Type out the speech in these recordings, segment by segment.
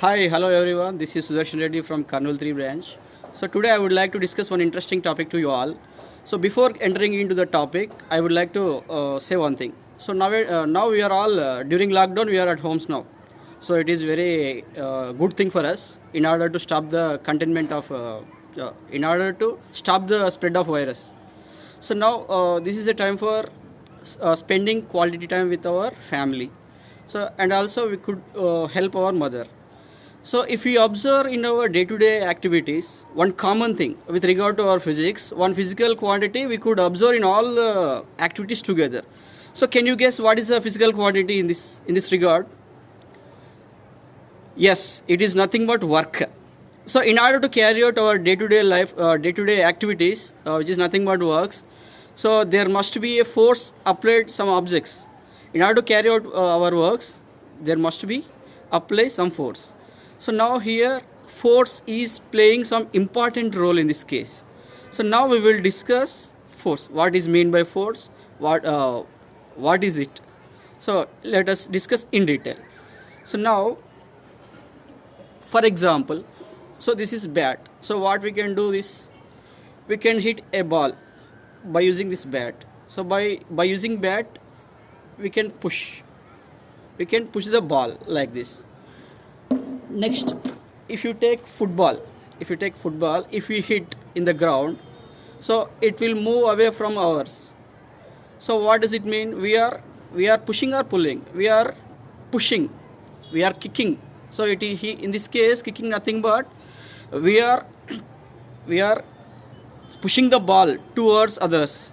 Hi, hello everyone. This is Sudarshan Reddy from Karnool 3 branch. So today I would like to discuss one interesting topic to you all. So before entering into the topic, I would like to say one thing. So now we are all during lockdown we are at homes now. So it is very good thing for us in order to stop the containment of in order to stop the spread of virus. So now this is a time for spending quality time with our family. So and also we could help our mother. So, if we observe in our day to day activities, one common thing with regard to our physics, one physical quantity we could observe in all the activities together. So, can you guess what is the physical quantity in this regard? Yes, it is nothing but work. So, in order to carry out our day to day life, day to day activities, which is nothing but works, so there must be a force applied some objects. In order to carry out our works, there must be apply some force. So now here force is playing some important role in this case. So now we will discuss force. What is mean by force? What is it? So let us discuss in detail. So now, for example, so this is bat. So what we can do is we can hit a ball by using this bat. So by using bat we can push. We can push the ball like this. Next, if you take football, if we hit in the ground, so it will move away from ours. So what does it mean? We are pushing or pulling. We are pushing. We are kicking. So in this case kicking nothing but we are we are pushing the ball towards others.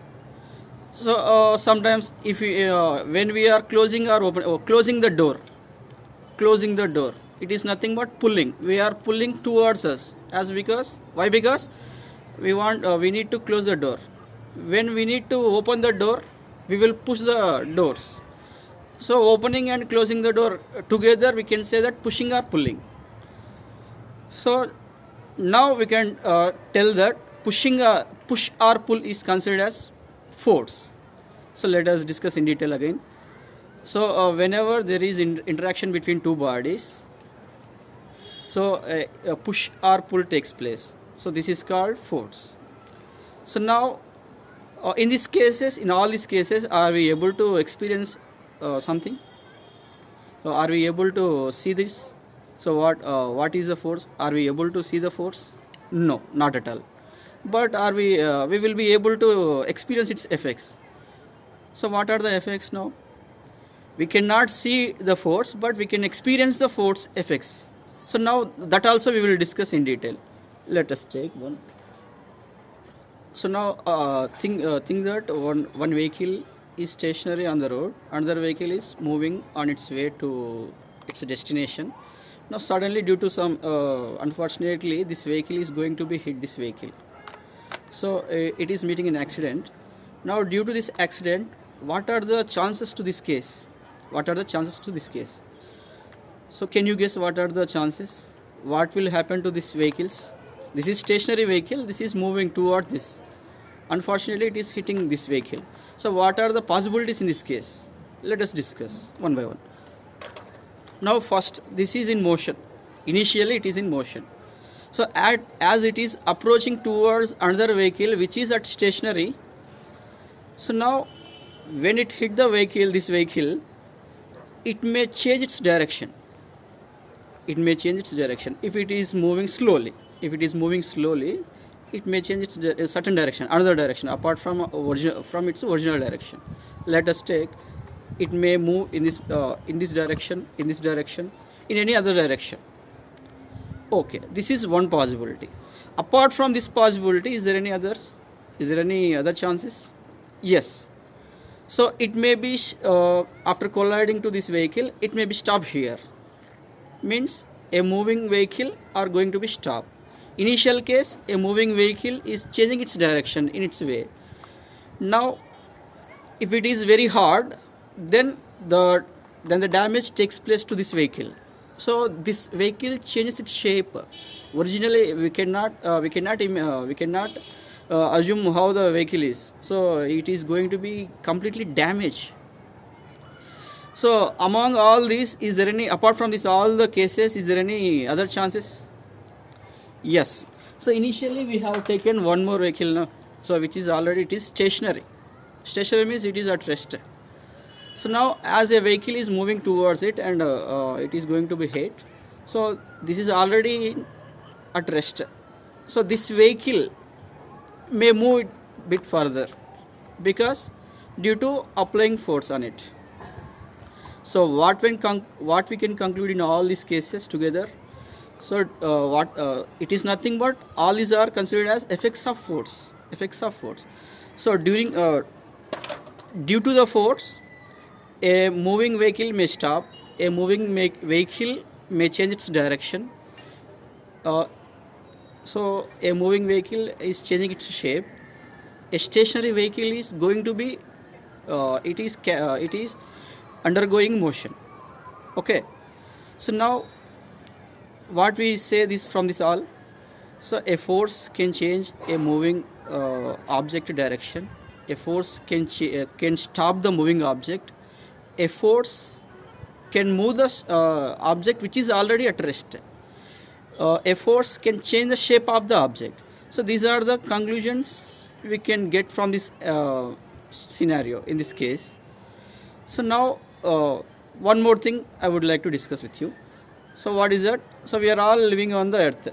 So sometimes if we when we are closing or closing the door, it is nothing but pulling. We are pulling towards us. As because why? Because we need to close the door. When we need to open the door, we will push the doors. So opening and closing the door together, we can say that pushing or pulling. So now we can tell that push or pull is considered as force. So let us discuss in detail again. So whenever there is interaction between two bodies, so a push or pull takes place. So this is called force. So now in all these cases, are we able to experience something? Are we able to see this? So what is the force? Are we able to see the force? No, not at all. But are we will be able to experience its effects. So what are the effects now? We cannot see the force, but we can experience the force effects. So now that also we will discuss in detail. Let us take one. So now think that one vehicle is stationary on the road, another vehicle is moving on its way to its destination. Now suddenly, due to some unfortunately, this vehicle is going to be hit this vehicle. So it is meeting an accident. Now due to this accident, what are the chances to this case? So can you guess what are the chances? What will happen to these vehicles? This is stationary vehicle. This is moving towards this. Unfortunately, it is hitting this vehicle. So what are the possibilities in this case? Let us discuss one by one. Now first, this is in motion. Initially, it is in motion. So as it is approaching towards another vehicle which is at stationary. So now when it hit the vehicle, this vehicle, it may change its direction. If it is moving slowly, it may change its certain direction, another direction apart from its original direction. Let us take, it may move in this direction, in any other direction. Okay, this is one possibility. Apart from this possibility, is there any other chances? Yes. So it may be after colliding to this vehicle, it may be stopped here. Means a moving vehicle are going to be stopped. Initial case, a moving vehicle is changing its direction in its way. Now if it is very hard, then the damage takes place to this vehicle. So this vehicle changes its shape. Originally we cannot assume how the vehicle is. So it is going to be completely damaged. So among all these, is there any, apart from this all the cases, is there any other chances? Yes. So initially we have taken one more vehicle now, so which is already, it is stationary. Stationary means it is at rest. So now as a vehicle is moving towards it and it is going to be hit, so this is already at rest. So this vehicle may move it bit further because due to applying force on it. So what we can conclude in all these cases together, so it is nothing but all these are considered as effects of force. So during due to the force, a moving vehicle may stop, a moving vehicle may change its direction. So a moving vehicle is changing its shape. A stationary vehicle is going to be it is undergoing motion. Okay. So now what we say this from this all, so a force can change a moving object direction. A force can stop the moving object. A force can move the object which is already at rest. A force can change the shape of the object. So these are the conclusions we can get from this scenario in this case. So now one more thing I would like to discuss with you. So what is that? So we are all living on the earth.